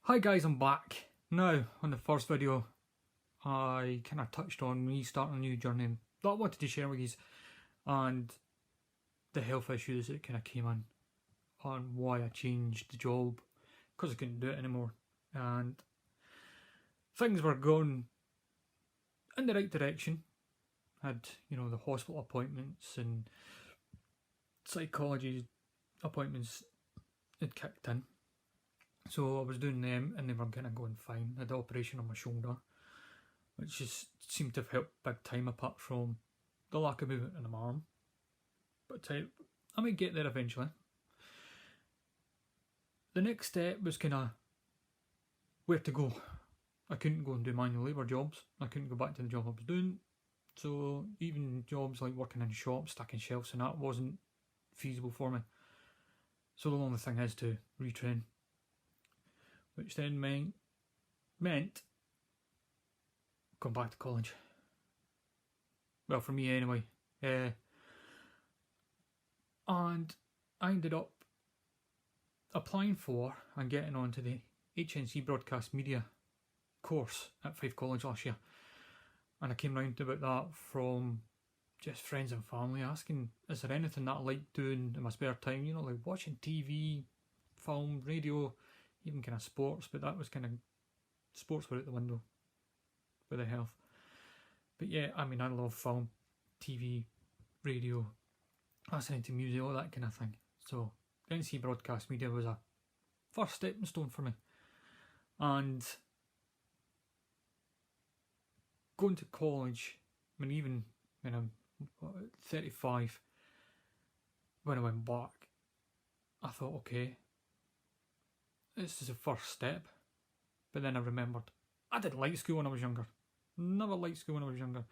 Hi guys, I'm back. Now, on the first video, I kind of touched on me starting a new journey that I wanted to share with you and the health issues that kind of came in on why I changed the job because I couldn't do it anymore. And things were going in the right direction. I had, the hospital appointments and psychology appointments had kicked in. So I was doing them and they were kind of going fine. I had the operation on my shoulder, which just seemed to have helped big time apart from the lack of movement in my arm. But I might get there eventually. The next step was kind of where to go. I couldn't go and do manual labour jobs. I couldn't go back to the job I was doing. So even jobs like working in shops, stacking shelves and that wasn't feasible for me. So the only thing is to retrain. Which then meant going back to college. Well, for me anyway. And I ended up applying for and getting onto the HNC Broadcast Media course at Fife College last year. And I came round about that from just friends and family asking, is there anything that I like doing in my spare time? Like watching TV, film, radio, even kind of sports, but that was kind of, sports were out the window with the health. But yeah, I mean, I love film, TV, radio, listening to music, all that kind of thing. So NC Broadcast Media was a first stepping stone for me. And going to college, I mean, even when I'm 35, when I went back, I thought, okay, this is the first step. But then I remembered, I didn't like school when I was younger. Never liked school when I was younger.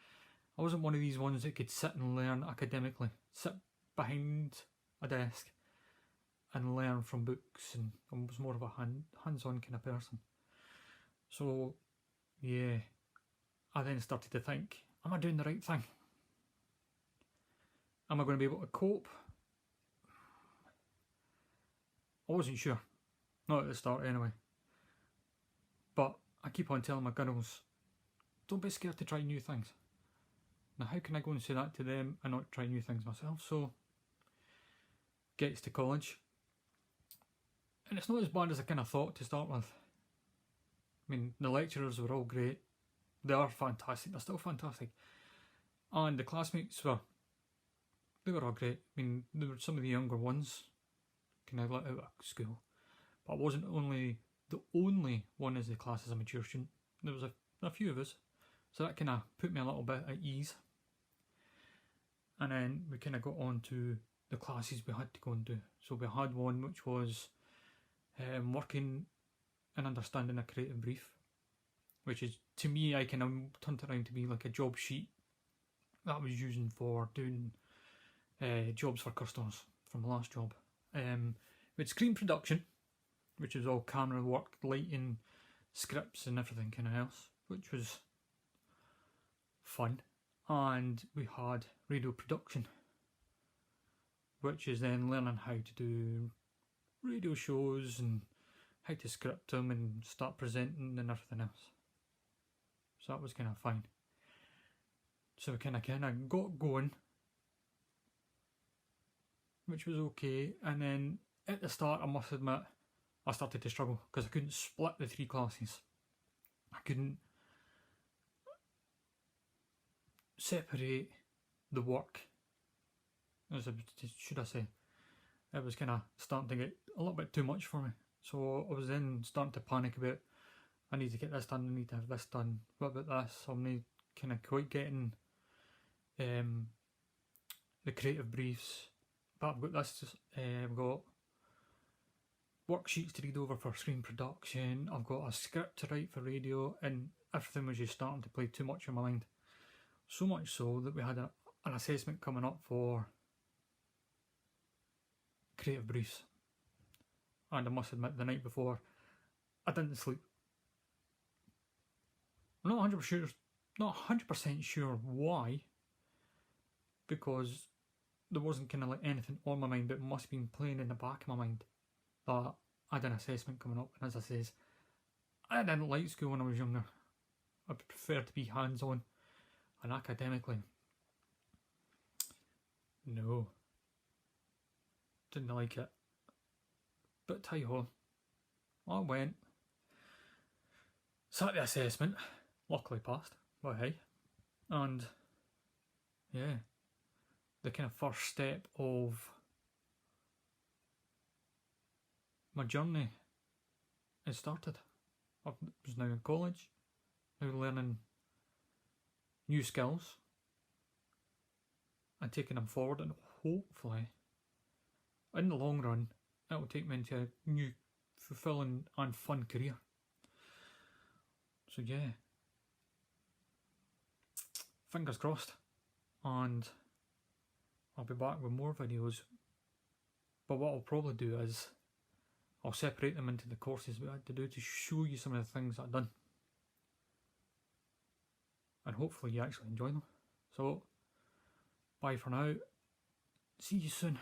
I wasn't one of these ones that could sit and learn academically, sit behind a desk and learn from books, and I was more of a hands-on kind of person. So yeah, I then started to think, am I doing the right thing? Am I going to be able to cope? I wasn't sure. Not at the start anyway. But I keep on telling my girls, don't be scared to try new things. Now how can I go and say that to them and not try new things myself? So gets to college. And it's not as bad as I kind of thought to start with. I mean, the lecturers were all great. They are fantastic. They're still fantastic. And the classmates they were all great. I mean, there were some of the younger ones kind of let out of school. But I wasn't the only one as the class as a mature student. There was a few of us. So that kind of put me a little bit at ease. And then we kind of got on to the classes we had to go and do. So we had one which was working and understanding a creative brief, which is, to me, I kind of turned it around to be like a job sheet that I was using for doing jobs for customers from the last job. With screen production, which was all camera work, lighting, scripts and everything kind of else, which was fun. And we had radio production, which is then learning how to do radio shows and how to script them and start presenting and everything else. So that was kind of fine. So we kind of got going, which was okay. And then at the start, I must admit, I started to struggle because I couldn't split the 3 classes. I couldn't separate the work, should I say. It was kind of starting to get a little bit too much for me. So I was then starting to panic about, I need to get this done, I need to have this done, what about this? I'm not kind of quite getting the creative briefs, but I've got this, I've got worksheets to read over for screen production, I've got a script to write for radio, and everything was just starting to play too much in my mind. So much so that we had an assessment coming up for creative briefs. And I must admit, the night before, I didn't sleep. I'm not 100% sure why, because there wasn't kind of like anything on my mind, but it must have been playing in the back of my mind that I had an assessment coming up. And as I says, I didn't like school when I was younger. I preferred to be hands-on and academically. No. Didn't like it. But tell you what, I went, sat the assessment, luckily passed, but hey. And yeah, the kind of first step of my journey has started. I was now in college, now learning new skills and taking them forward, and hopefully, in the long run, it will take me into a new, fulfilling and fun career. So yeah, fingers crossed, and I'll be back with more videos. But what I'll probably do is I'll separate them into the courses we had to do to show you some of the things I've done, and hopefully you actually enjoy them. So bye for now, see you soon.